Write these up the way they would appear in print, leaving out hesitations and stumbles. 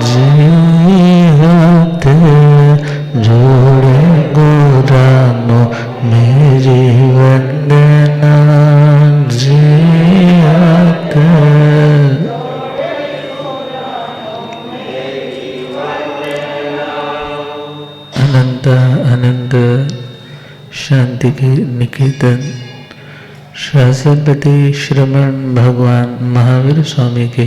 जी हाथ जोड़े गोरानो मेरी वंदना। जी हाथ अनंत अनंत शांति के निकेतन शास्त्रपति श्रमण भगवान महावीर स्वामी के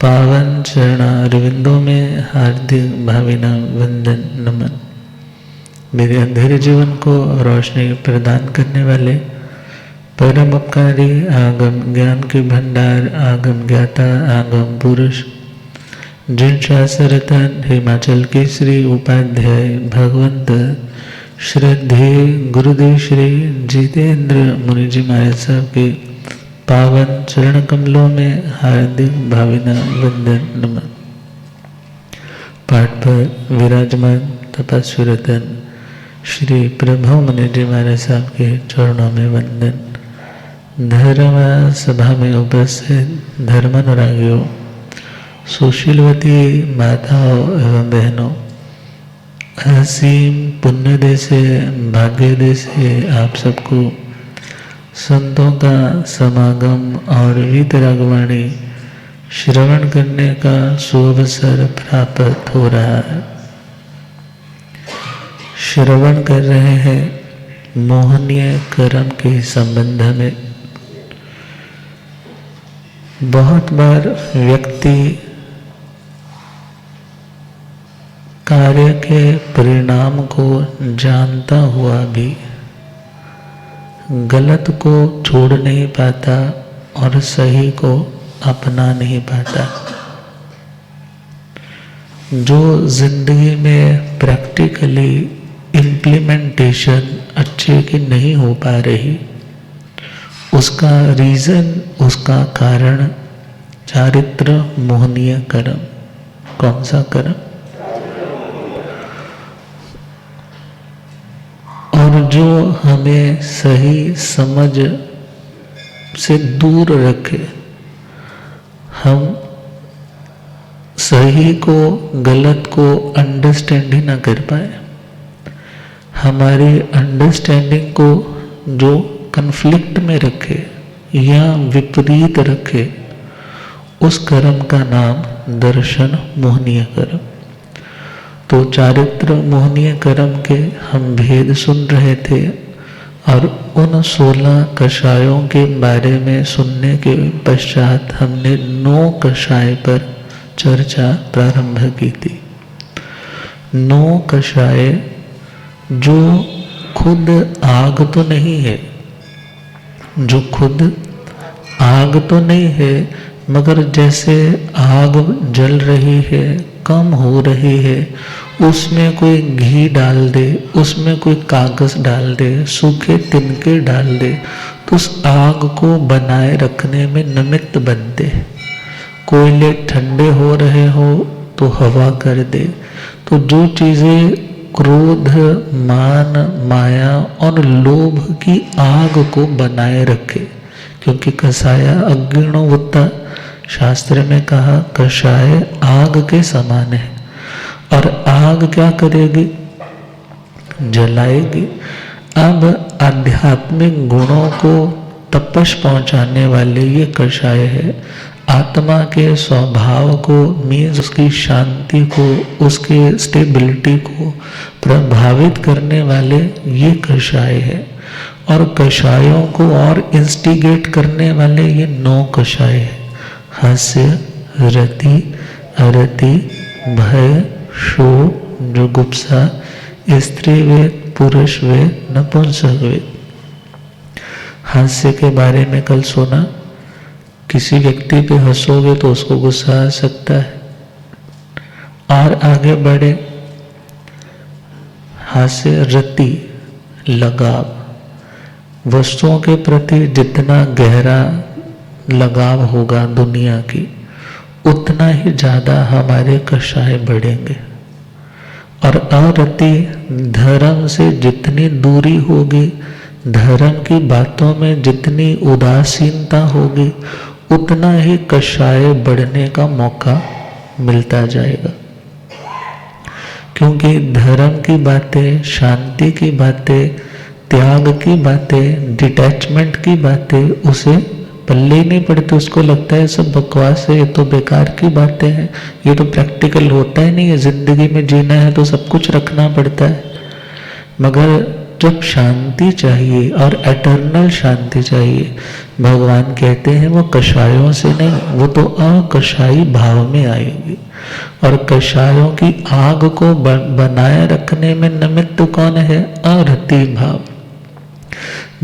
पावन चरणारविंदों में हार्दिक भावना वंदन नमन। मेरे अंधेरे जीवन को रोशनी प्रदान करने वाले परम उपकारी आगम ज्ञान के भंडार आगम ज्ञाता आगम पुरुष जिन शास्त्र रतन हिमाचल केसरी उपाध्याय भगवंत श्रद्धेय गुरुदेव श्री जितेंद्र मुनि जी महाराज साहब के पावन चरण कमलों में हार्दिक भावना वंदन नमन। पाठ पर विराजमान तपस्वी रतन श्री प्रभु मुनि जी महाराज साहब के चरणों में वंदन। धर्म सभा में उपस्थित धर्मानुरागियों, सुशीलवती माताओं एवं बहनों, असीम पुण्य दे से भाग्य दे से आप सबको संतों का समागम और वीतरागवाणी श्रवण करने का सुअवसर प्राप्त हो रहा है। श्रवण कर रहे हैं मोहनीय कर्म के संबंध में। बहुत बार व्यक्ति कार्य के परिणाम को जानता हुआ भी गलत को छोड़ नहीं पाता और सही को अपना नहीं पाता। जो जिंदगी में प्रैक्टिकली इम्प्लीमेंटेशन अच्छे की नहीं हो पा रही, उसका रीजन, उसका कारण चारित्र मोहनीय कर्म। कौन सा कर्म? और जो हमें सही समझ से दूर रखे, हम सही को गलत को अंडरस्टैंड ही ना कर पाए, हमारी अंडरस्टैंडिंग को जो कन्फ्लिक्ट में रखे या विपरीत रखे, उस कर्म का नाम दर्शन मोहनीय कर्म। तो चारित्र मोहनीय कर्म के हम भेद सुन रहे थे और उन 16 कषायों के बारे में सुनने के पश्चात हमने 9 कषाय पर चर्चा प्रारंभ की थी। 9 कषाय जो खुद आग तो नहीं है, जो खुद आग तो नहीं है, मगर जैसे आग जल रही है, कम हो रही है, उसमें कोई घी डाल दे, उसमें कोई कागज डाल दे, सूखे तिनके डाल दे, तो उस आग को बनाए रखने में निमित्त बनते। कोयले ठंडे हो रहे हो तो हवा कर दे। तो जो चीज़ें क्रोध, मान, माया और लोभ की आग को बनाए रखे, क्योंकि कषाया अग्निणोवत्ता शास्त्र में कहा कषाय आग के समान है। और आग क्या करेगी? जलाएगी। अब आध्यात्मिक गुणों को तपश पहुंचाने वाले ये कषाय है। आत्मा के स्वभाव को मीन्स उसकी शांति को, उसके स्टेबिलिटी को प्रभावित करने वाले ये कषाय है। और कषायों को और इंस्टिगेट करने वाले ये 9 कषाय है। हास्य, रति, अरति, भय, शोक, जुगुप्सा, स्त्री वेद, पुरुष वेद, नपुंसक वेद। हास्य के बारे में कल सुना। किसी व्यक्ति पे हंसोगे तो उसको गुस्सा आ सकता है। और आगे बढ़े, हास्य, रति, लगाव। वस्तुओं के प्रति जितना गहरा लगाव होगा दुनिया की, उतना ही ज़्यादा हमारे कषाय बढ़ेंगे। और अरति, धर्म से जितनी दूरी होगी, धर्म की बातों में जितनी उदासीनता होगी, उतना ही कषाय बढ़ने का मौका मिलता जाएगा। क्योंकि धर्म की बातें, शांति की बातें, त्याग की बातें, डिटैचमेंट की बातें उसे पल्ले ही नहीं पड़ते। उसको लगता है सब बकवास है, ये तो बेकार की बातें हैं, ये तो प्रैक्टिकल होता ही नहीं है। जिंदगी में जीना है तो सब कुछ रखना पड़ता है। मगर जब शांति चाहिए और एटर्नल शांति चाहिए, भगवान कहते हैं वो कषायों से नहीं, वो तो अकषाई भाव में आएगी। और कषायों की आग को बनाए रखने में निमित्त कौन है? अरति भाव।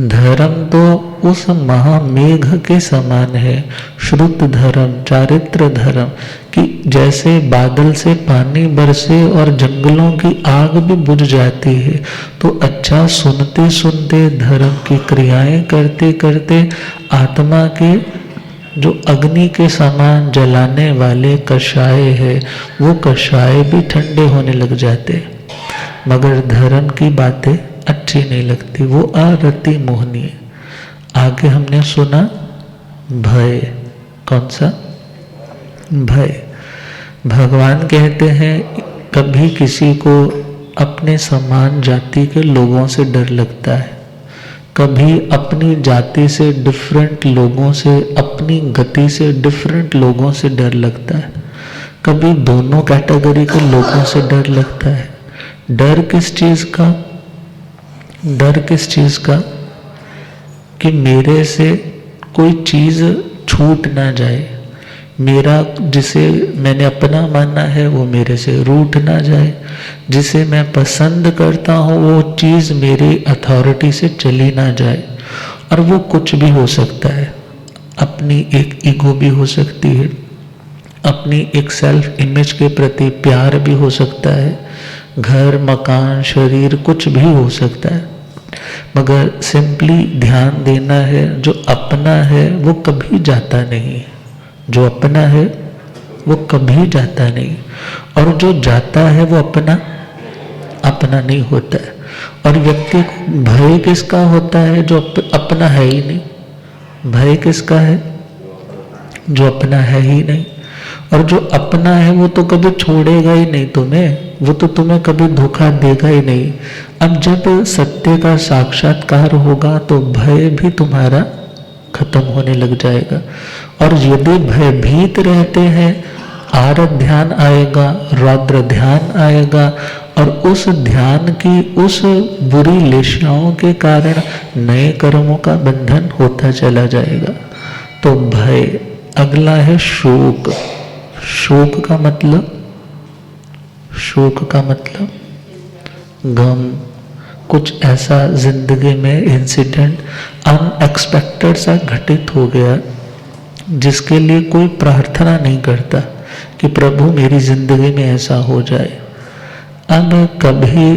धर्म तो उस महामेघ के समान है, श्रुत धर्म, चारित्र धर्म, कि जैसे बादल से पानी बरसे और जंगलों की आग भी बुझ जाती है, तो अच्छा सुनते सुनते धर्म की क्रियाएं करते करते आत्मा के जो अग्नि के समान जलाने वाले कषाय है, वो कषाय भी ठंडे होने लग जाते। मगर धर्म की बातें अच्छी नहीं लगती, वो अरति मोहनी है। आगे हमने सुना भय। कौन सा भय? भगवान कहते हैं कभी किसी को अपने समान जाति के लोगों से डर लगता है, कभी अपनी जाति से डिफरेंट लोगों से, अपनी गति से डिफरेंट लोगों से डर लगता है, कभी दोनों कैटेगरी के लोगों से डर लगता है। डर किस चीज़ का? डर किस चीज़ का? कि मेरे से कोई चीज़ छूट ना जाए, मेरा जिसे मैंने अपना माना है वो मेरे से रूठ ना जाए, जिसे मैं पसंद करता हूँ वो चीज़ मेरी अथॉरिटी से चली ना जाए। और वो कुछ भी हो सकता है, अपनी एक ईगो भी हो सकती है, अपनी एक सेल्फ इमेज के प्रति प्यार भी हो सकता है, घर मकान शरीर कुछ भी हो सकता है। मगर सिंपली ध्यान देना है, जो अपना है वो कभी जाता नहीं, जो अपना है वो कभी जाता नहीं, और जो जाता है वो अपना नहीं होता है। और व्यक्ति को भय किसका होता है? जो अपना है ही नहीं। भय किसका है? जो अपना है ही नहीं। और जो अपना है वो तो कभी छोड़ेगा ही नहीं तुम्हें, वो तो तुम्हें कभी धोखा देगा ही नहीं। अब जब सत्य का साक्षात्कार होगा तो भय भी तुम्हारा खत्म होने लग जाएगा। और यदि भयभीत रहते हैं, आरत ध्यान आएगा, रौद्र ध्यान आएगा, और उस ध्यान की उस बुरी लेशनाओं के कारण नए कर्मों का बंधन होता चला जाएगा। तो भय। अगला है शोक। शोक का मतलब, शोक का मतलब गम। कुछ ऐसा जिंदगी में इंसिडेंट अनएक्सपेक्टेड सा घटित हो गया जिसके लिए कोई प्रार्थना नहीं करता कि प्रभु मेरी जिंदगी में ऐसा हो जाए। अब कभी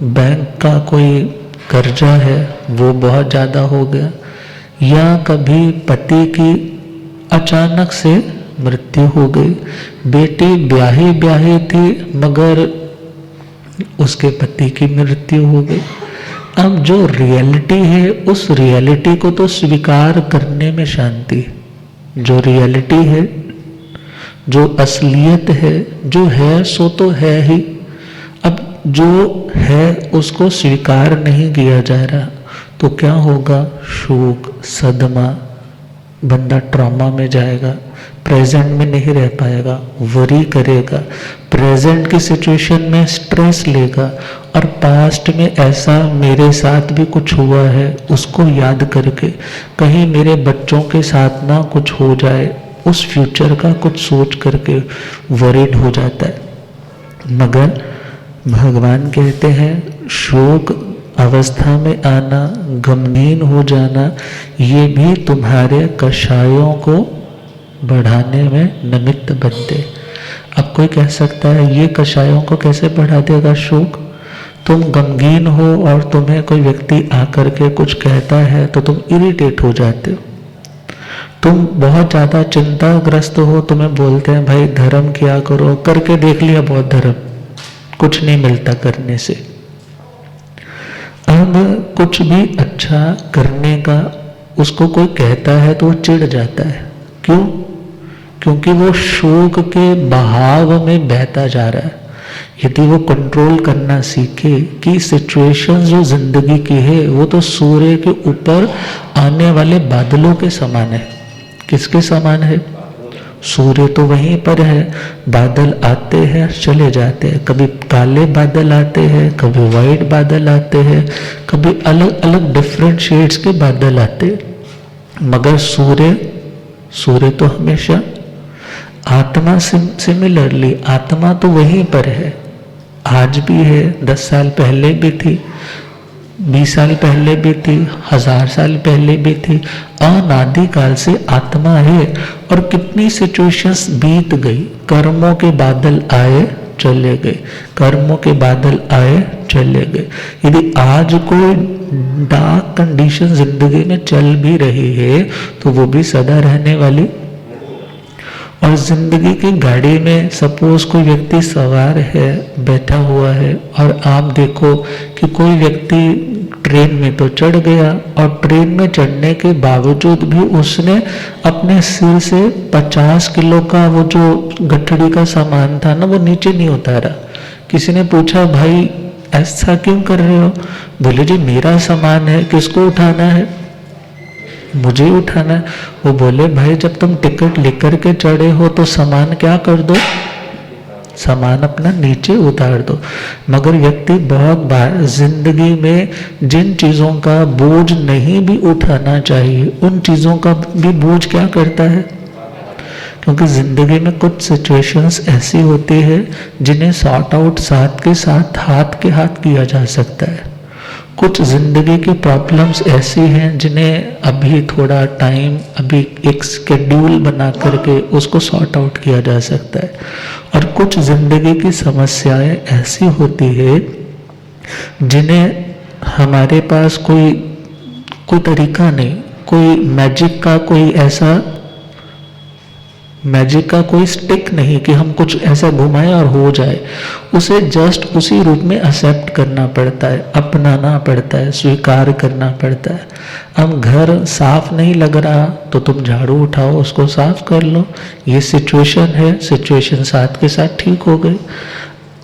बैंक का कोई कर्जा है वो बहुत ज़्यादा हो गया, या कभी पति की अचानक से मृत्यु हो गई, बेटी ब्याही थी मगर उसके पति की मृत्यु हो गई। अब जो रियलिटी है उस रियलिटी को तो स्वीकार करने में शांति। जो रियलिटी है, जो असलियत है, जो है सो तो है ही। अब जो है उसको स्वीकार नहीं किया जा रहा तो क्या होगा? शोक, सदमा, बंदा ट्रॉमा में जाएगा, प्रेजेंट में नहीं रह पाएगा, वरी करेगा, प्रेजेंट की सिचुएशन में स्ट्रेस लेगा, और पास्ट में ऐसा मेरे साथ भी कुछ हुआ है उसको याद करके कहीं मेरे बच्चों के साथ ना कुछ हो जाए, उस फ्यूचर का कुछ सोच करके वरीड हो जाता है। मगर भगवान कहते हैं शोक अवस्था में आना, गमगीन हो जाना, ये भी तुम्हारे कषायों को बढ़ाने में निमित्त बनते। अब कोई कह सकता है ये कषायों को कैसे बढ़ा देगा शोक? तुम गमगीन हो और तुम्हें कोई व्यक्ति आकर के कुछ कहता है तो तुम इरिटेट हो जाते हो। तुम बहुत ज़्यादा चिंताग्रस्त हो, तुम्हें बोलते हैं भाई धर्म किया करो, करके देख लिया बहुत धर्म, कुछ नहीं मिलता करने से। अब कुछ भी अच्छा करने का उसको कोई कहता है तो वो चिढ़ जाता है। क्यों? क्योंकि वो शोक के बहाव में बहता जा रहा है। यदि वो कंट्रोल करना सीखे कि सिचुएशन जो जिंदगी की है वो तो सूर्य के ऊपर आने वाले बादलों के समान है। किसके समान है? सूर्य तो वहीं पर है, बादल आते हैं चले जाते हैं, कभी काले बादल आते हैं, कभी वाइट बादल आते हैं, कभी अलग अलग डिफरेंट शेड्स के बादल आते हैं, मगर सूर्य तो हमेशा। आत्मा सिमिलरली आत्मा तो वहीं पर है, आज भी है, 10 साल पहले भी थी, 20 साल पहले भी थी, 1000 साल पहले भी थी, अनादि काल से आत्मा है। और कितनी सिचुएशंस बीत गई, कर्मों के बादल आए चले गए, कर्मों के बादल आए चले गए। यदि आज कोई डार्क कंडीशन जिंदगी में चल भी रही है तो वो भी सदा रहने वाली। और जिंदगी की गाड़ी में सपोज कोई व्यक्ति सवार है, बैठा हुआ है, और आप देखो कि कोई व्यक्ति ट्रेन में तो चढ़ गया और ट्रेन में चढ़ने के बावजूद भी उसने अपने सिर से 50 किलो का वो जो गठड़ी का सामान था ना वो नीचे नहीं उतारा। किसी ने पूछा भाई ऐसा क्यों कर रहे हो? बोले जी मेरा सामान है, किसको उठाना है? मुझे उठाना है। वो बोले भाई जब तुम टिकट लेकर के चढ़े हो तो सामान क्या कर दो, सामान अपना नीचे उतार दो। मगर व्यक्ति बहुत बार जिंदगी में जिन चीजों का बोझ नहीं भी उठाना चाहिए उन चीजों का भी बोझ क्या करता है, क्योंकि जिंदगी में कुछ सिचुएशंस ऐसी होती है जिन्हें सॉर्ट आउट साथ के साथ हाथ के हाथ किया जा सकता है। कुछ जिंदगी की प्रॉब्लम्स ऐसी हैं जिन्हें अभी थोड़ा टाइम, अभी एक स्केड्यूल बना करके उसको सॉर्ट आउट किया जा सकता है। और कुछ जिंदगी की समस्याएं ऐसी होती है जिन्हें हमारे पास कोई तरीका नहीं, कोई मैजिक का कोई स्टिक नहीं कि हम कुछ ऐसा घुमाएं और हो जाए। उसे जस्ट उसी रूप में एक्सेप्ट करना पड़ता है, अपनाना पड़ता है, स्वीकार करना पड़ता है। अब घर साफ नहीं लग रहा तो तुम झाड़ू उठाओ, उसको साफ कर लो, ये सिचुएशन है, सिचुएशन साथ के साथ ठीक हो गई।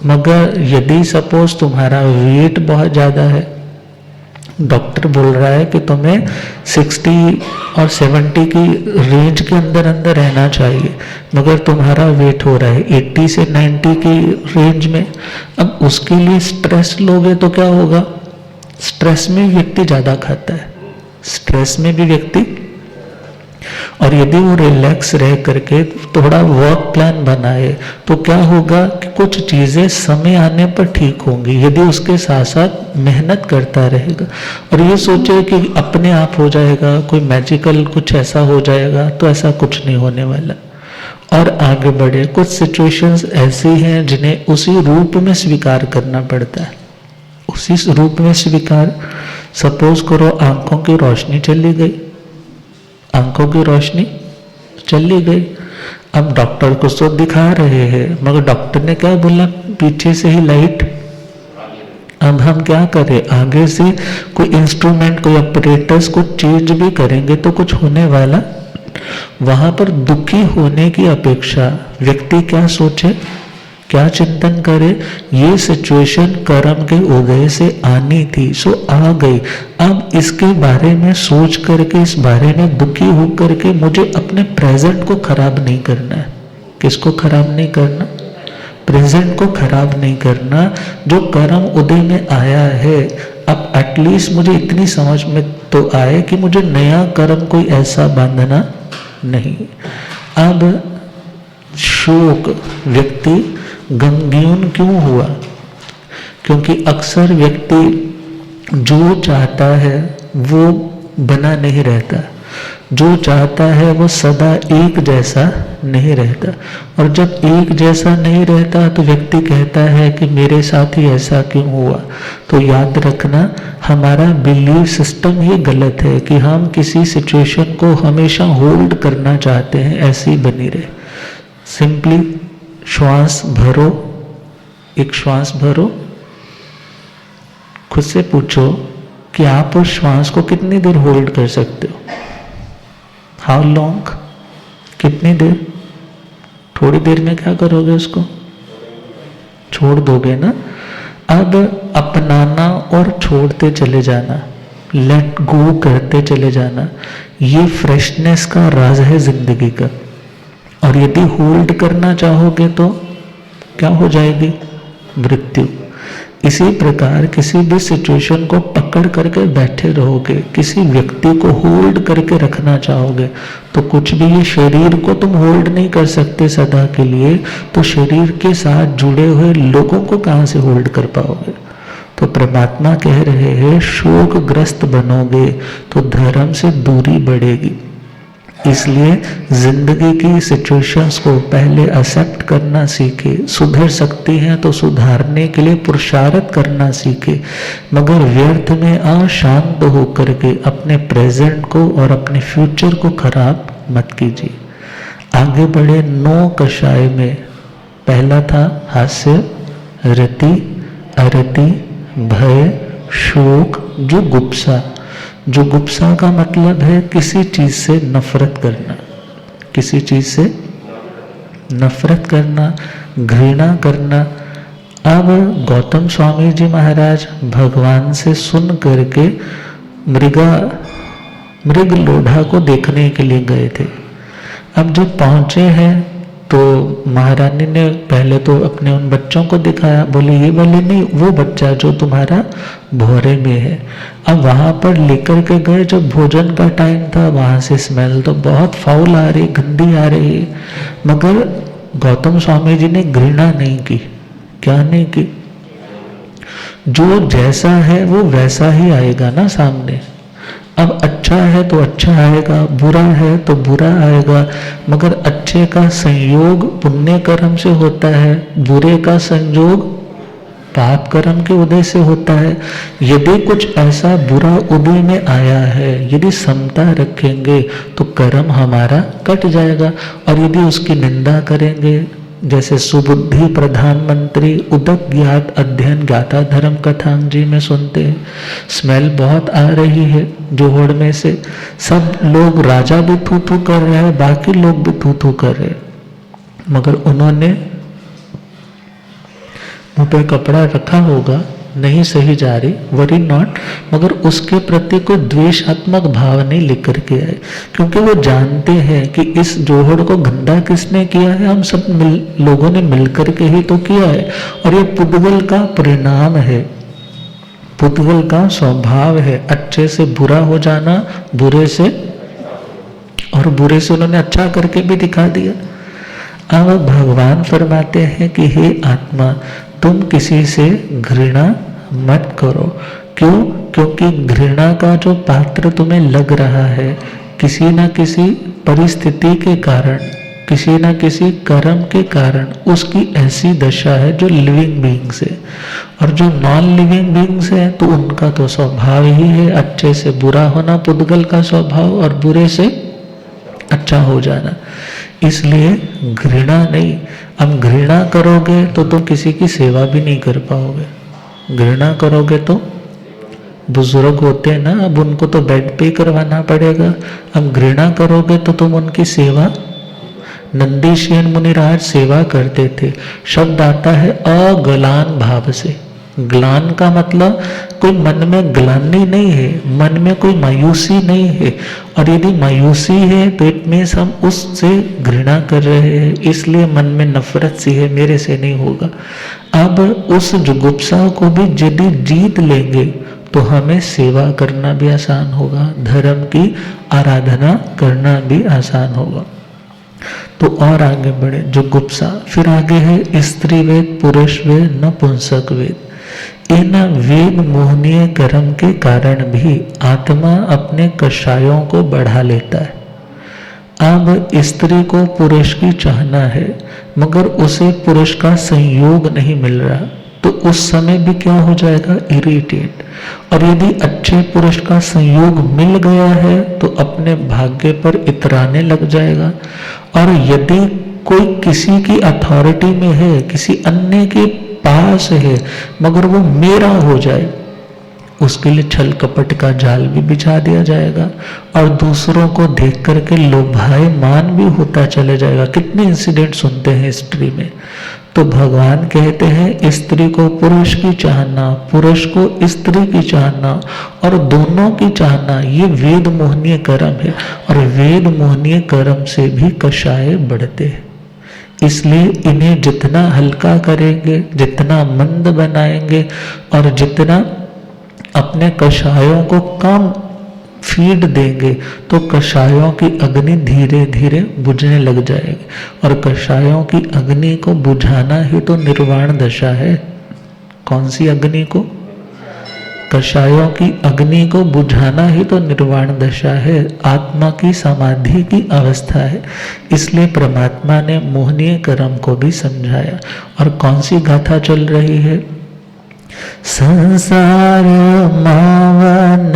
मगर यदि सपोज तुम्हारा वेट बहुत ज़्यादा है, डॉक्टर बोल रहा है कि तुम्हें 60 और 70 की रेंज के अंदर अंदर रहना चाहिए, मगर तुम्हारा वेट हो रहा है 80 से 90 की रेंज में। अब उसके लिए स्ट्रेस लोगे तो क्या होगा? स्ट्रेस में व्यक्ति ज़्यादा खाता है, स्ट्रेस में भी व्यक्ति। और यदि वो रिलैक्स रह करके थोड़ा वर्क प्लान बनाए तो क्या होगा कि कुछ चीज़ें समय आने पर ठीक होंगी, यदि उसके साथ साथ मेहनत करता रहेगा। और ये सोचे कि अपने आप हो जाएगा, कोई मैजिकल कुछ ऐसा हो जाएगा, तो ऐसा कुछ नहीं होने वाला। और आगे बढ़े, कुछ सिचुएशंस ऐसी हैं जिन्हें उसी रूप में स्वीकार करना पड़ता है, उसी रूप में स्वीकार। सपोज करो आंखों की रोशनी चली गई, आंखों की रोशनी चली गई। अब डॉक्टर को तो दिखा रहे हैं, मगर डॉक्टर ने क्या बोला, पीछे से ही लाइट। अब हम क्या करें, आगे से कोई इंस्ट्रूमेंट, कोई ऑपरेटर्स कुछ चेंज भी करेंगे तो कुछ होने वाला। वहां पर दुखी होने की अपेक्षा व्यक्ति क्या सोचे, क्या चिंतन करे, ये सिचुएशन कर्म के उदय से आनी थी, सो आ गई। अब इसके बारे में सोच करके, इस बारे में दुखी हो करके मुझे अपने प्रेजेंट को खराब नहीं करना है। किसको खराब नहीं करना? प्रेजेंट को खराब नहीं करना। जो कर्म उदय में आया है, अब एटलीस्ट मुझे इतनी समझ में तो आए कि मुझे नया कर्म कोई ऐसा बांधना नहीं। अब शोक व्यक्ति गमगीन क्यों हुआ? क्योंकि अक्सर व्यक्ति जो चाहता है वो बना नहीं रहता, जो चाहता है वो सदा एक जैसा नहीं रहता। और जब एक जैसा नहीं रहता तो व्यक्ति कहता है कि मेरे साथ ही ऐसा क्यों हुआ। तो याद रखना, हमारा बिलीफ सिस्टम ही गलत है कि हम किसी सिचुएशन को हमेशा होल्ड करना चाहते हैं, ऐसी बनी रहे। सिंपली श्वास भरो, एक श्वास भरो, खुद से पूछो कि आप उस श्वास को कितनी देर होल्ड कर सकते हो। हाउ लॉन्ग, कितनी देर? थोड़ी देर में क्या करोगे उसको? छोड़ दोगे ना। अब अपनाना और छोड़ते चले जाना, लेट गो करते चले जाना, ये फ्रेशनेस का राज है जिंदगी का। और यदि होल्ड करना चाहोगे तो क्या हो जाएगी? मृत्यु। इसी प्रकार किसी भी सिचुएशन को पकड़ करके बैठे रहोगे, किसी व्यक्ति को होल्ड करके रखना चाहोगे तो कुछ भी, ये शरीर को तुम होल्ड नहीं कर सकते सदा के लिए, तो शरीर के साथ जुड़े हुए लोगों को कहाँ से होल्ड कर पाओगे? तो परमात्मा कह रहे हैं शोकग्रस्त बनोगे तो धर्म से दूरी बढ़ेगी। इसलिए जिंदगी की सिचुएशंस को पहले एक्सेप्ट करना सीखे। सुधर सकती हैं तो सुधारने के लिए पुरुषार्थ करना सीखे, मगर व्यर्थ में अशांत होकर के अपने प्रेजेंट को और अपने फ्यूचर को खराब मत कीजिए। आगे बढ़े 9 कषाय में पहला था हास्य, रति, अरति, भय, शोक, जुगुप्सा। जुगुप्सा का मतलब है किसी चीज से नफरत करना, किसी चीज से नफरत करना, घृणा करना। अब गौतम स्वामी जी महाराज भगवान से सुन करके मृग लोढ़ा को देखने के लिए गए थे। अब जब पहुंचे हैं तो महारानी ने पहले तो अपने उन बच्चों को दिखाया, बोले ये वाले नहीं, वो बच्चा जो तुम्हारा भोरे में है। अब वहां पर लेकर के गए, जब भोजन का टाइम था, वहां से स्मेल तो बहुत फाउल आ रही, गंदी आ रही, मगर गौतम स्वामी जी ने घृणा नहीं की। क्या नहीं की? जो जैसा है वो वैसा ही आएगा ना सामने। अब अच्छा है तो अच्छा आएगा, बुरा है तो बुरा आएगा, मगर अच्छे का संयोग पुण्य कर्म से होता है, बुरे का संयोग पाप कर्म के उदय से होता है। यदि कुछ ऐसा बुरा उदय में आया है, यदि समता रखेंगे तो कर्म हमारा कट जाएगा, और यदि उसकी निंदा करेंगे, जैसे सुबुद्धि प्रधानमंत्री उदक ज्ञात अध्ययन ज्ञाता धर्म कथांग जी में सुनते हैं, स्मेल बहुत आ रही है जोहड़ में से, सब लोग, राजा भी थू थू कर रहे हैं, बाकी लोग भी थू थू कर रहे हैं, मगर उन्होंने मुंह पे कपड़ा रखा होगा, नहीं सही जा रही, वरी नॉट, मगर उसके प्रति कोई द्वेषात्मक भाव नहीं लेकर के आए, क्योंकि वो जानते हैं कि इस जोहड़ को गंदा किसने किया है, हम सब लोगों ने मिलकर के ही तो किया है, और ये पुद्गल का परिणाम है, पुद्गल का स्वभाव है, अच्छे से बुरा हो जाना, बुरे से, और बुरे से उन्होंने अच्छा करके भी दिखा दिया। अब भगवान फरमाते हैं कि हे आत्मा, तुम किसी से घृणा मत करो। क्यों? क्योंकि घृणा का जो पात्र तुम्हें लग रहा है, किसी न किसी परिस्थिति के कारण, किसी न किसी कर्म के कारण उसकी ऐसी दशा है जो लिविंग बीइंग्स है, और जो नॉन लिविंग बीइंग्स है तो उनका तो स्वभाव ही है अच्छे से बुरा होना, पुद्गल का स्वभाव, और बुरे से अच्छा हो जाना। इसलिए घृणा नहीं। अब घृणा करोगे तो तुम किसी की सेवा भी नहीं कर पाओगे। घृणा करोगे तो, बुजुर्ग होते हैं ना, अब उनको तो बेड पे करवाना पड़ेगा, अब घृणा करोगे तो तुम उनकी सेवा, नंदीशयन मुनिराज सेवा करते थे। शब्द आता है अगलान भाव से। ग्लान का मतलब कोई मन में ग्लानि नहीं है, मन में कोई मायूसी नहीं है, और यदि मायूसी है तो इट मीन्स हम उससे घृणा कर रहे हैं, इसलिए मन में नफरत सी है, मेरे से नहीं होगा। अब उस जुगुप्सा को भी यदि जीत लेंगे तो हमें सेवा करना भी आसान होगा, धर्म की आराधना करना भी आसान होगा। तो और आगे बढ़े जुगुप्सा, फिर आगे है स्त्री वेद, पुरुष वेद, नपुंसक वेद। इन वेद मोहनीय कर्म के कारण भी आत्मा अपने कषायों को बढ़ा लेता है। अब स्त्री को पुरुष की चाहना है, मगर उसे पुरुष का संयोग नहीं मिल रहा, तो उस समय भी क्या हो जाएगा? इरिटेट। और यदि अच्छे पुरुष का संयोग मिल गया है तो अपने भाग्य पर इतराने लग जाएगा। और यदि कोई किसी की अथॉरिटी में है, किसी अन्य के पास है, मगर वो मेरा हो जाए, उसके लिए छल कपट का जाल भी बिछा दिया जाएगा और दूसरों को देख करके लोभायमान भी होता चले जाएगा। कितने इंसिडेंट सुनते हैं हिस्ट्री में। तो भगवान कहते हैं स्त्री को पुरुष की चाहना, पुरुष को स्त्री की चाहना और दोनों की चाहना, ये वेद मोहनीय कर्म है। और वेद मोहनीय कर्म से भी कषाय बढ़ते हैं। इसलिए इन्हें जितना हल्का करेंगे, जितना मंद बनाएंगे और जितना अपने कषायों को कम फीड देंगे तो कषायों की अग्नि धीरे धीरे बुझने लग जाएगी। और कषायों की अग्नि को बुझाना ही तो निर्वाण दशा है। कौन सी अग्नि को? कषायों की अग्नि को बुझाना ही तो निर्वाण दशा है, आत्मा की समाधि की अवस्था है। इसलिए परमात्मा ने मोहनीय कर्म को भी समझाया। और कौन सी गाथा चल रही है? संसार मावन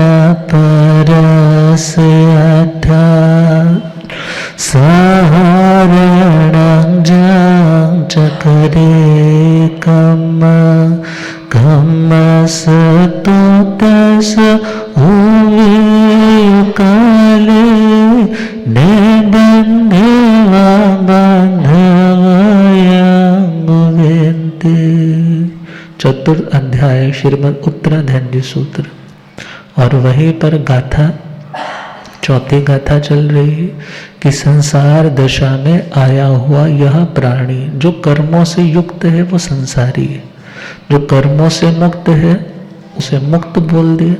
परस सहारण चकरे कम कम सतो तस हुए काले ने बंधवा बंधवया मुवेंते। चतुर्थ अध्याय श्रीमद् उत्तराधंडी सूत्र। और वहीं पर गाथा, चौथी गाथा चल रही है कि संसार दशा में आया हुआ यह प्राणी जो कर्मों से युक्त है वो संसारी है, जो कर्मों से मुक्त है उसे मुक्त बोल दिया।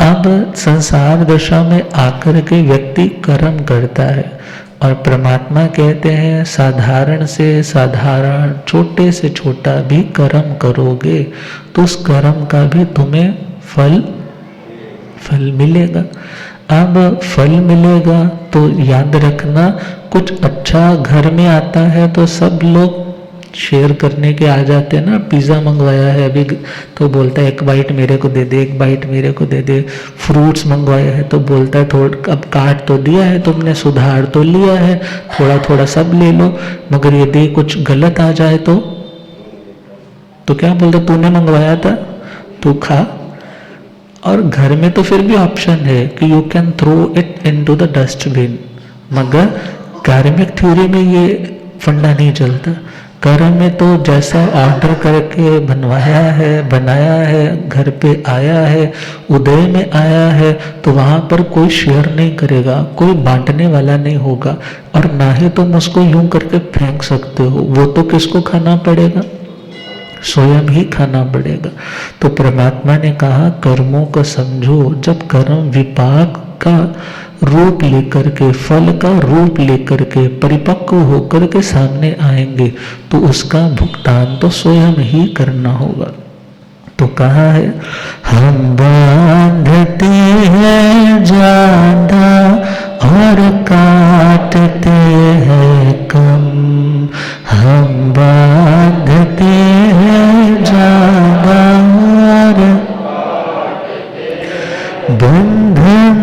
अब संसार दशा में आकर के व्यक्ति कर्म करता है और परमात्मा कहते हैं साधारण से साधारण, छोटे से छोटा भी कर्म करोगे तो उस कर्म का भी तुम्हें फल मिलेगा। अब फल मिलेगा तो याद रखना, कुछ अच्छा घर में आता है तो सब लोग शेयर करने के आ जाते हैं ना। पिज़्ज़ा मंगवाया है अभी तो बोलता है एक बाइट मेरे को दे दे, एक बाइट मेरे को दे दे। फ्रूट्स मंगवाया है तो बोलता है थोड़ा, अब काट तो दिया है तुमने, सुधार तो लिया है, थोड़ा थोड़ा सब ले लो, मगर यदि कुछ गलत आ जाए तो क्या बोलते, तूने मंगवाया था तू खा। और घर में तो फिर भी ऑप्शन है कि you can throw it into the dustbin, मगर कार्मिक थ्योरी में ये फंडा नहीं चलता। कर्म में तो जैसा ऑर्डर करके बनवाया है, बनाया है, घर पे आया है, उदय में आया है, तो वहाँ पर कोई शेयर नहीं करेगा, कोई बांटने वाला नहीं होगा। और ना ही तुम उसको यूं करके फेंक सकते हो, वो तो किसको खाना पड़ेगा, स्वयं ही खाना पड़ेगा। तो परमात्मा ने कहा कर्मों को समझो, जब कर्म विपाक का रूप लेकर के, फल का रूप लेकर के परिपक्व होकर के सामने आएंगे तो उसका भुगतान तो स्वयं ही करना होगा। तो कहा है हम बांधते हैं ज्यादा और काटते हैं कम, हम बांधते हैं ज्यादा और बंधन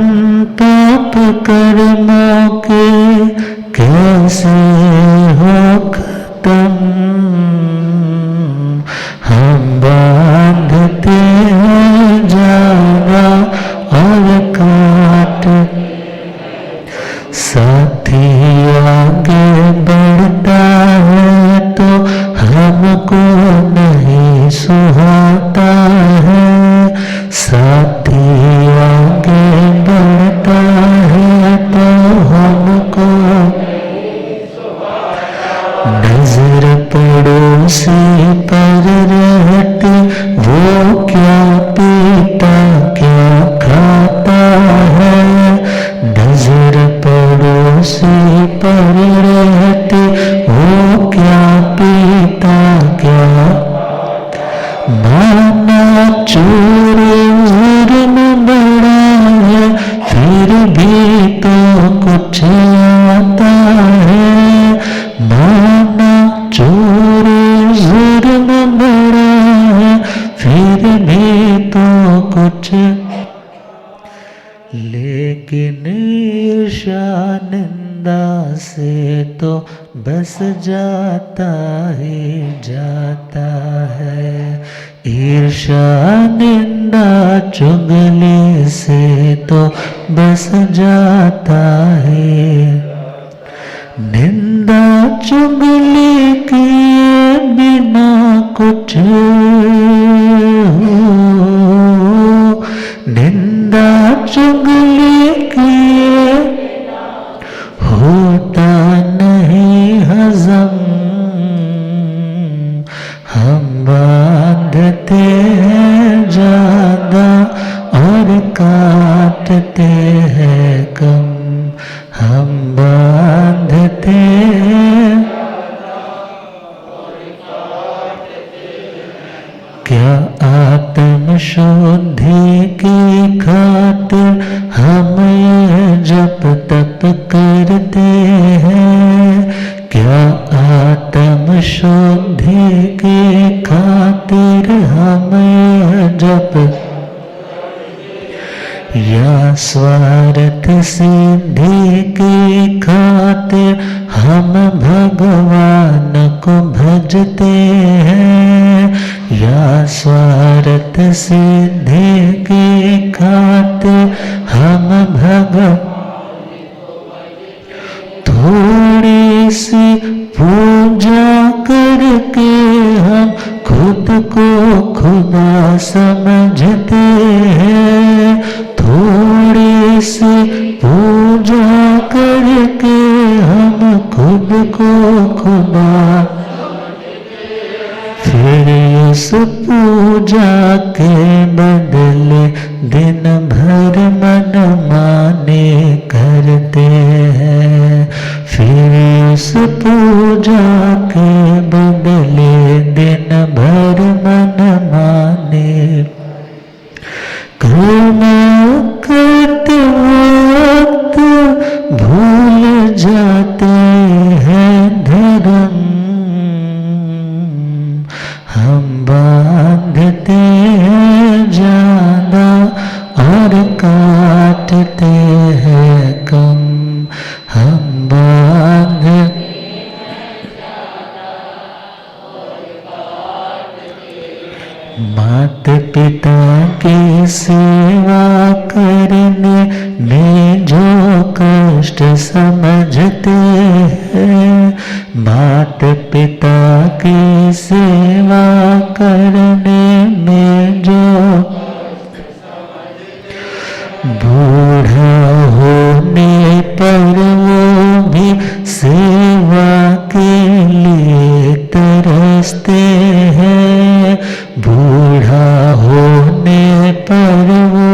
पाप कर्मों के कैसे हो खत्म, हम बांधते हैं ज्यादा और काट। साथी आगे बढ़ता है तो हमको नहीं सुहाता है, साथी आगे बढ़ता है तो हमको नजर पड़ोसी पर रहती, वो क्या पीता क्या खाता है, नजर पड़ोसी पर रहती, वो क्या पीता क्या। माना चोर जुर्म बड़ा है फिर भी तो कुछ आता है, माना चोर जुर्म बड़ा है फिर भी तो कुछ, लेकिन ईर्ष्या निंदा से तो बस जाता ही जाता है। ईर्ष्या निंदा निंदा चुगली से तो बस जाता है। निंदा चुगली किए बिना कुछ निंदा चुगली किए होता नहीं हजम। हम बांधते हैं ज्यादा और काटते हैं कम। हम बांधते हैं क्या आत्म शुद्धि की खातिर हम ये जप तप करते हैं। क्या आत्म शुद्धि की खातिर हम ये जप या स्वार्थ सिद्धि की खातिर हम भगवान को भजते हैं। या स्वार्थ सिद्धि की खातिर हम थोड़ी सी पूजा करके हम खुद को खुदा समझते हैं। थोड़ी सी पूजा करके हम खुद को खुदा फिर उस पूजा के बदले दिन भर मन माने करते हैं। फिर उस पूजा के बदले दिन भर मन माने कर्म करते वक्त भूल जाते हैं धर्म। हम बांधते हैं ज्यादा और काटते हैं कम। हम माता पिता की सेवा करने में जो कष्ट समझते हैं। माता पिता की सेवा करने में जो बूढ़ा होने पर वो भी सेवा के लिए तरसते हैं। बूढ़ा होने पर वो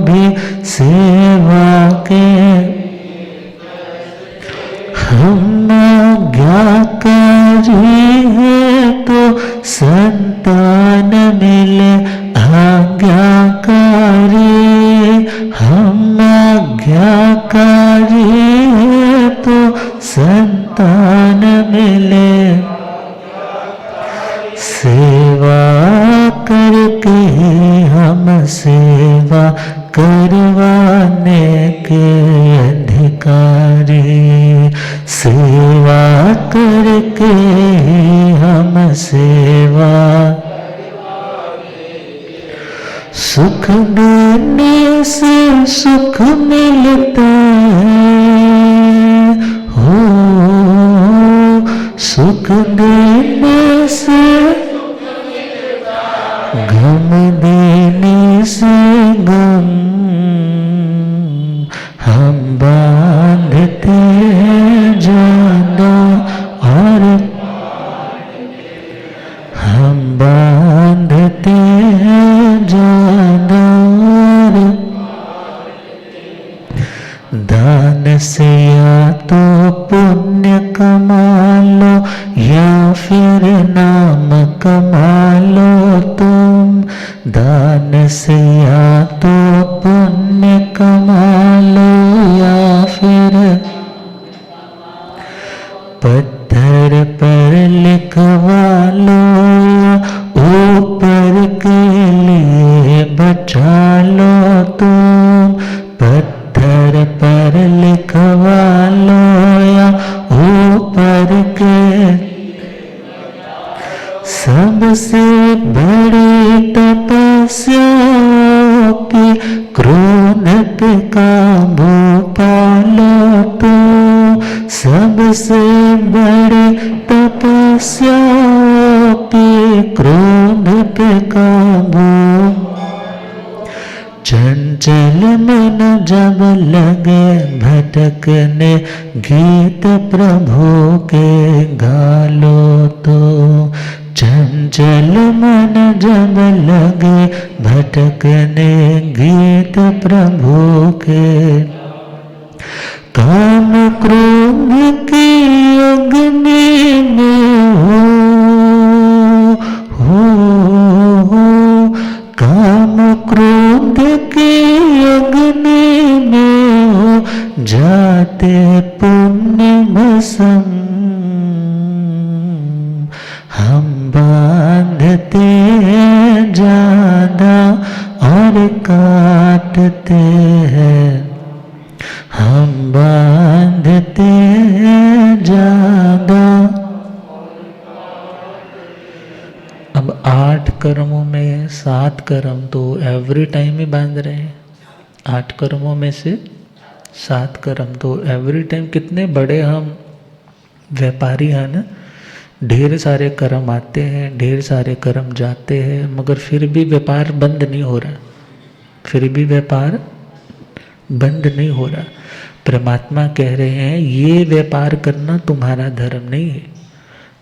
भी सेवा के हम आज्ञाकारी है तो संतान मिले आज्ञाकारी। हम आज्ञाकारी है तो संतान मिले। सेवा करके हम सेवा करवाने के अधिकारी। सेवा करके हम सेवा सुख देने से सुख मिलता है। हो सुख देने से गम देने से गम। हम बांधते हैं ज्यादा और हम बांधते हैं ज्यादा और दान से या तो पुण्य कमा लो या फिर नाम कमा लो तुम। दान से या तो पुण्य कमा लो या फिर पत्थर पर लिखवा लो या ऊपर के लिए बचा लो तुम। पत्थर पर लिखवा लो या ऊपर के सबसे बड़ी तपस्या की क्रोध पे काबू पालो तो सबसे बड़े तपस्या की क्रोध पे काबू। चंचल मन जब लगे भटकने गीत प्रभु के गालो तो चंचल मन जब लगे भटकने गीत प्रभु के काम क्रोध की अग्नि में हो काम क्रोध की अग्नि में हो जाते पुण्य भस्म हम बांधते हैं ज्यादा और काटते हैं हम बांधते हैं ज्यादा। अब 8 कर्मों में 7 कर्म तो एवरी टाइम ही बांध रहे हैं। 8 कर्मों में से 7 कर्म तो एवरी टाइम, कितने बड़े हम व्यापारी हैं ना। ढेर सारे कर्म आते हैं, ढेर सारे कर्म जाते हैं, मगर फिर भी व्यापार बंद नहीं हो रहा, फिर भी व्यापार बंद नहीं हो रहा। परमात्मा कह रहे हैं ये व्यापार करना तुम्हारा धर्म नहीं है,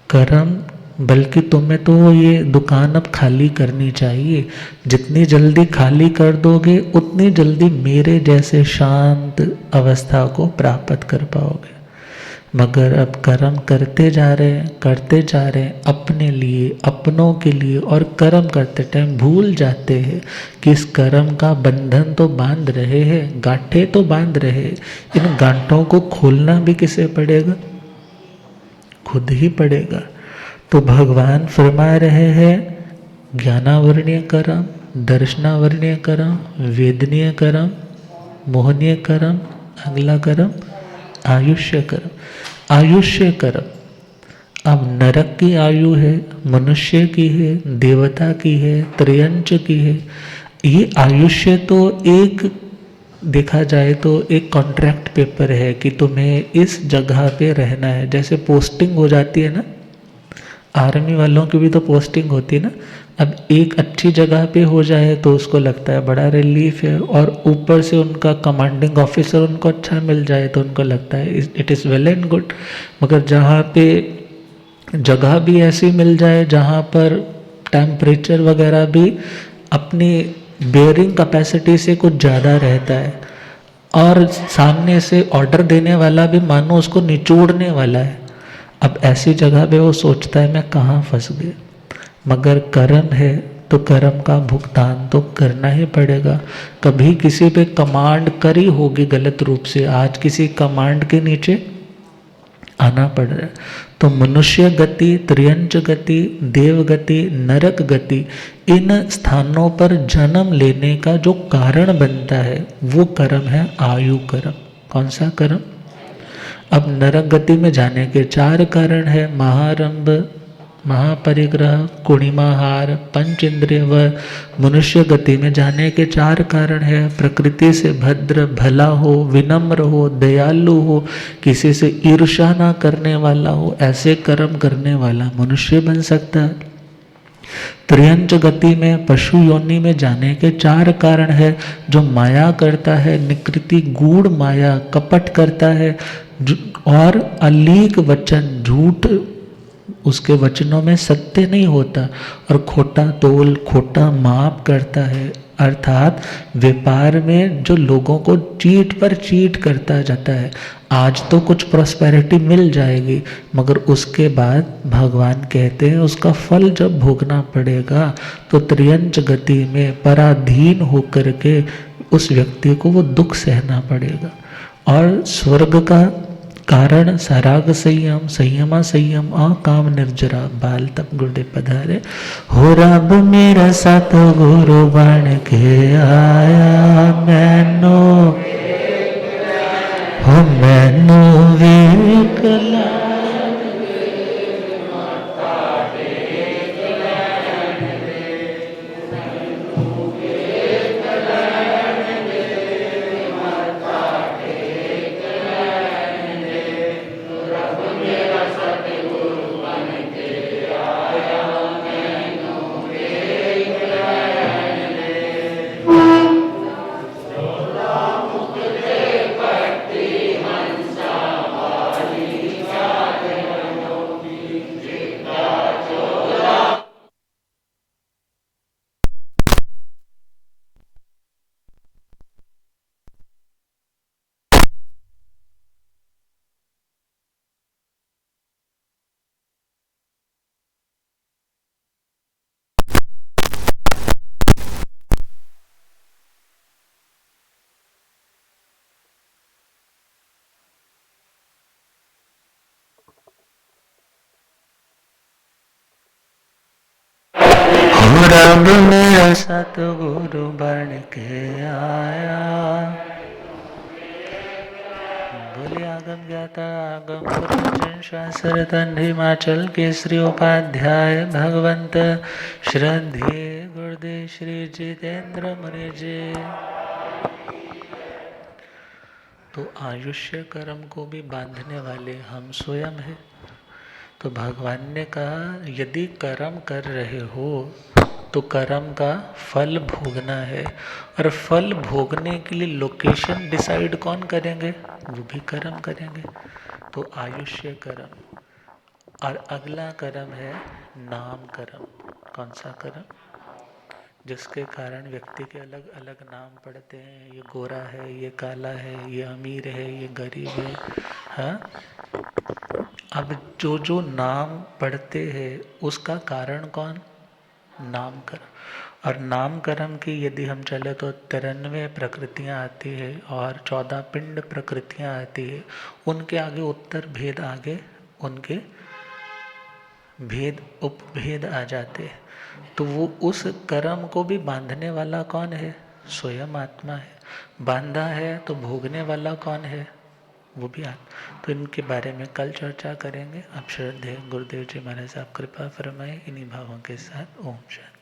कर्म, बल्कि तुम्हें तो ये दुकान अब खाली करनी चाहिए। जितनी जल्दी खाली कर दोगे उतनी जल्दी मेरे जैसे शांत अवस्था को प्राप्त कर पाओगे। मगर अब कर्म करते जा रहे हैं अपने लिए, अपनों के लिए, और कर्म करते टाइम भूल जाते हैं कि इस कर्म का बंधन तो बांध रहे हैं, गांठें तो बांध रहे हैं। इन गांठों को खोलना भी किसे पड़ेगा? खुद ही पड़ेगा। तो भगवान फरमा रहे हैं ज्ञानावरणीय कर्म, दर्शनावरणीय कर्म, वेदनीय कर्म, मोहनीय कर्म, अगला कर्म आयुष्य कर्म। आयुष्य कर्म अब नरक की आयु है, मनुष्य की है, देवता की है, त्रयंच की है। ये आयुष्य तो एक देखा जाए तो एक कॉन्ट्रैक्ट पेपर है कि तुम्हें इस जगह पे रहना है। जैसे पोस्टिंग हो जाती है ना, आर्मी वालों की भी तो पोस्टिंग होती है ना। अब एक अच्छी जगह पे हो जाए तो उसको लगता है बड़ा रिलीफ है, और ऊपर से उनका कमांडिंग ऑफिसर उनको अच्छा मिल जाए तो उनको लगता है it is well and good. मगर जहाँ पे जगह भी ऐसी मिल जाए जहाँ पर टेम्परेचर वगैरह भी अपनी बेयरिंग कैपेसिटी से कुछ ज़्यादा रहता है, और सामने से ऑर्डर देने वाला भी मानो उसको निचोड़ने वाला है, अब ऐसी जगह पे वो सोचता है मैं कहाँ फंस गया। मगर कर्म है तो कर्म का भुगतान तो करना ही पड़ेगा। कभी किसी पे कमांड करी होगी गलत रूप से, आज किसी कमांड के नीचे आना पड़ रहा है। तो मनुष्य गति, त्रियंच गति, देव गति, नरक गति, इन स्थानों पर जन्म लेने का जो कारण बनता है वो कर्म है आयु कर्म। कौन सा कर्म? अब नरक गति में जाने के 4 कारण है, महारंभ, महापरिग्रह, कुणिमाहार, पंच इंद्रिय। व मनुष्य गति में जाने के 4 कारण है, प्रकृति से भद्र, भला हो, विनम्र हो, दयालु हो, किसी से ईर्ष्या ना करने वाला हो, ऐसे कर्म करने वाला मनुष्य बन सकता है। त्रियंच गति में पशु योनि में जाने के 4 कारण है, जो माया करता है, निकृति गूढ़ माया, कपट करता है, और अलीक वचन, झूठ, उसके वचनों में सत्य नहीं होता, और खोटा तोल, खोटा माप करता है। अर्थात व्यापार में जो लोगों को चीट पर चीट करता जाता है। आज तो कुछ प्रॉस्पेरिटी मिल जाएगी, मगर उसके बाद भगवान कहते हैं उसका फल जब भोगना पड़ेगा तो त्रियंच गति में पराधीन होकर के उस व्यक्ति को वो दुख सहना पड़ेगा। और स्वर्ग का कारण सराग संयम, संयमा संयम, काम निर्जरा, बाल तप गुड़े पधारे। हो रब मेरा साथ गुरु बन के आया, मैनो हो मैनो वेख लाया। और अब मेरा सतगुरु बन के आया। बोले आगम ज्ञाता आगम पुरंजन शास्त्र तंड हिमाचल केसरी उपाध्याय भगवंत श्रद्धे गुरुदेव श्री जितेंद्र मुनि जी। तो आयुष्य कर्म को भी बांधने वाले हम स्वयं हैं। तो भगवान ने कहा यदि कर्म कर रहे हो तो कर्म का फल भोगना है, और फल भोगने के लिए लोकेशन डिसाइड कौन करेंगे? वो भी कर्म करेंगे। तो आयुष्य कर्म, और अगला कर्म है नाम कर्म। कौन सा कर्म? जिसके कारण व्यक्ति के अलग अलग नाम पड़ते हैं। ये गोरा है, ये काला है, ये अमीर है, ये गरीब है। हाँ, अब जो जो नाम पढ़ते हैं उसका कारण कौन? नाम कर्म। और नाम कर्म की यदि हम चले तो 93 प्रकृतियां आती है और 14 पिंड प्रकृतियां आती है। उनके आगे उत्तर भेद, आगे उनके भेद उपभेद आ जाते हैं। तो वो उस कर्म को भी बांधने वाला कौन है? स्वयं आत्मा है। बांधा है तो भोगने वाला कौन है? वो भी आत्मा। तो इनके बारे में कल चर्चा करेंगे। अब श्रद्धेय गुरुदेव जी महाराज आप कृपा फरमाए इन्हीं भावों के साथ। ओम शांति।